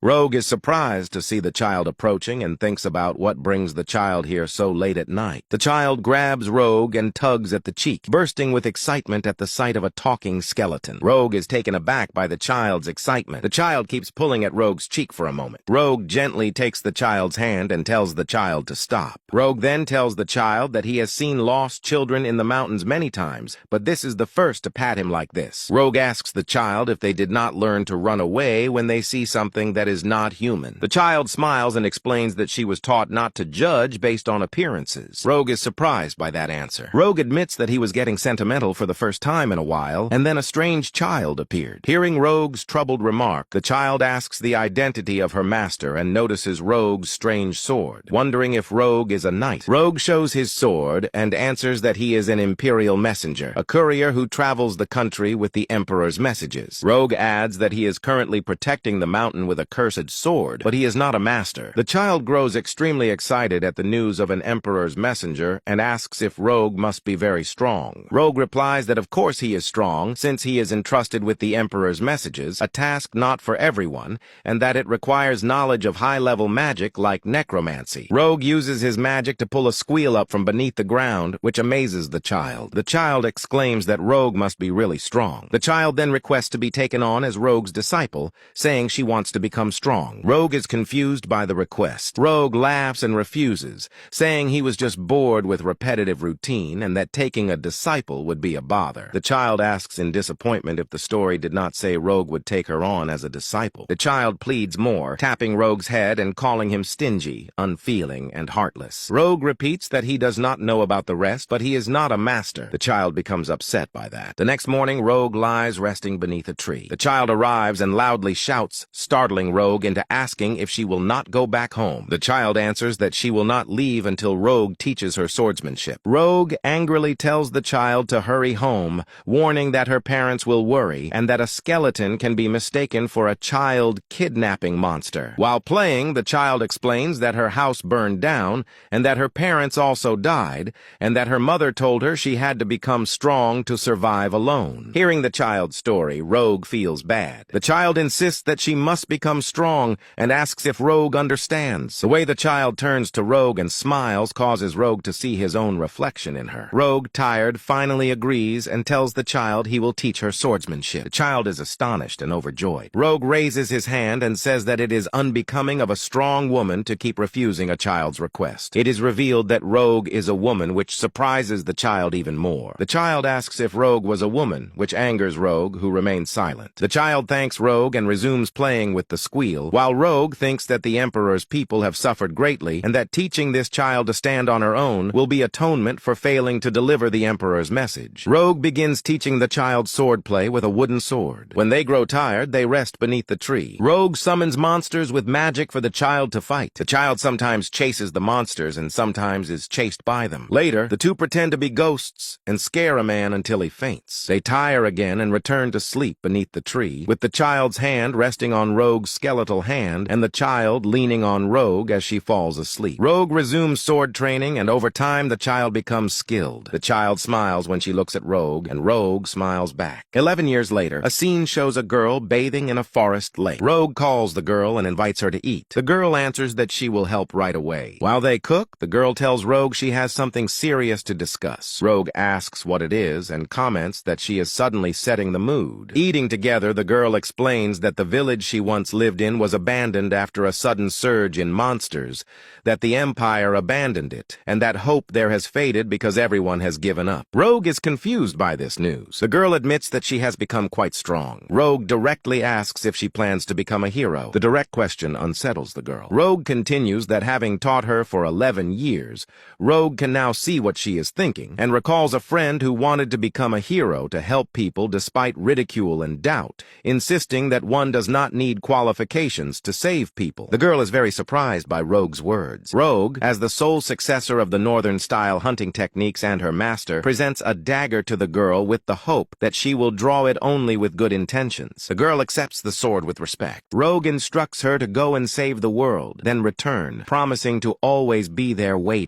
Rogue is surprised to see the child approaching and thinks about what brings the child here so late at night. The child grabs Rogue and tugs at the cheek, bursting with excitement at the sight of a talking skeleton. Rogue is taken aback by the child's excitement. The child keeps pulling at Rogue's cheek for a moment. Rogue gently takes the child's hand and tells the child to stop. Rogue then tells the child that he has seen lost children in the mountains many times, but this is the first to pat him like this. Rogue asks the child if they did not learn to run away when they see something that is not human. The child smiles and explains that she was taught not to judge based on appearances. Rogue is surprised by that answer. Rogue admits that he was getting sentimental for the first time in a while, and then a strange child appeared. Hearing Rogue's troubled remark, the child asks the identity of her master and notices Rogue's strange sword, wondering if Rogue is a knight. Rogue shows his sword and answers that he is an imperial messenger, a courier who travels the country with the emperor's messages. Rogue adds that he is currently protecting the mountain with a cursed sword, but he is not a master. The child grows extremely excited at the news of an emperor's messenger and asks if Rogue must be very strong. Rogue replies that of course he is strong, since he is entrusted with the emperor's messages, a task not for everyone, and that it requires knowledge of high-level magic like necromancy. Rogue uses his magic to pull a squeal up from beneath the ground, which amazes the child. The child exclaims that Rogue must be really strong. The child then requests to be taken on as Rogue's disciple, saying she wants to become strong. Rogue is confused by the request. Rogue laughs and refuses, saying he was just bored with repetitive routine and that taking a disciple would be a bother. The child asks in disappointment if the story did not say Rogue would take her on as a disciple. The child pleads more, tapping Rogue's head and calling him stingy, unfeeling, and heartless. Rogue repeats that he does not know about the rest, but he is not a master. The child becomes upset by that. The next morning, Rogue lies resting beneath a tree. The child arrives and loudly shouts, startling Rogue into asking if she will not go back home. The child answers that she will not leave until Rogue teaches her swordsmanship. Rogue angrily tells the child to hurry home, warning that her parents will worry and that a skeleton can be mistaken for a child kidnapping monster. While playing, the child explains that her house burned down and that her parents also died, and that her mother told her she had to become strong to survive alone. Hearing the child's story, Rogue feels bad. The child insists that she must become strong and asks if Rogue understands. The way the child turns to Rogue and smiles causes Rogue to see his own reflection in her. Rogue, tired, finally agrees and tells the child he will teach her swordsmanship. The child is astonished and overjoyed. Rogue raises his hand and says that it is unbecoming of a strong woman to keep refusing a child's request. It is revealed that Rogue is a woman, which surprises the child even more. The child asks if Rogue was a woman, which angers Rogue, who remains silent. The child thanks Rogue and resumes playing with the squeal, while Rogue thinks that the Emperor's people have suffered greatly and that teaching this child to stand on her own will be atonement for failing to deliver the Emperor's message. Rogue begins teaching the child swordplay with a wooden sword. When they grow tired, they rest beneath the tree. Rogue summons monsters with magic for the child to fight. The child sometimes chases the monsters and sometimes is chased by them. Later, the two pretend to be ghosts and scare a man until he faints. They tire again and return to sleep beneath the tree, with the child's hand resting on Rogue's skeletal hand and the child leaning on Rogue as she falls asleep. Rogue resumes sword training, and over time the child becomes skilled. The child smiles when she looks at Rogue, and Rogue smiles back. 11 years later, a scene shows a girl bathing in a forest lake. Rogue calls the girl and invites her to eat. The girl answers that she will help right away. While they cook, the girl tells Rogue she has something serious to discuss. Rogue asks what it is and comments that she is suddenly setting the mood. Eating together, the girl explains that the village she once lived in was abandoned after a sudden surge in monsters, that the Empire abandoned it, and that hope there has faded because everyone has given up. Rogue is confused by this news. The girl admits that she has become quite strong. Rogue directly asks if she plans to become a hero. The direct question unsettles the girl. Rogue continues that having taught her for 11 years, Rogue can now see what she is thinking, and recalls a friend who wanted to become a hero to help people despite ridicule and doubt, insisting that one does not need qualifications to save people. The girl is very surprised by Rogue's words. Rogue, as the sole successor of the Northern-style hunting techniques and her master, presents a dagger to the girl with the hope that she will draw it only with good intentions. The girl accepts the sword with respect. Rogue instructs her to go and save the world, then return, promising to always be there waiting.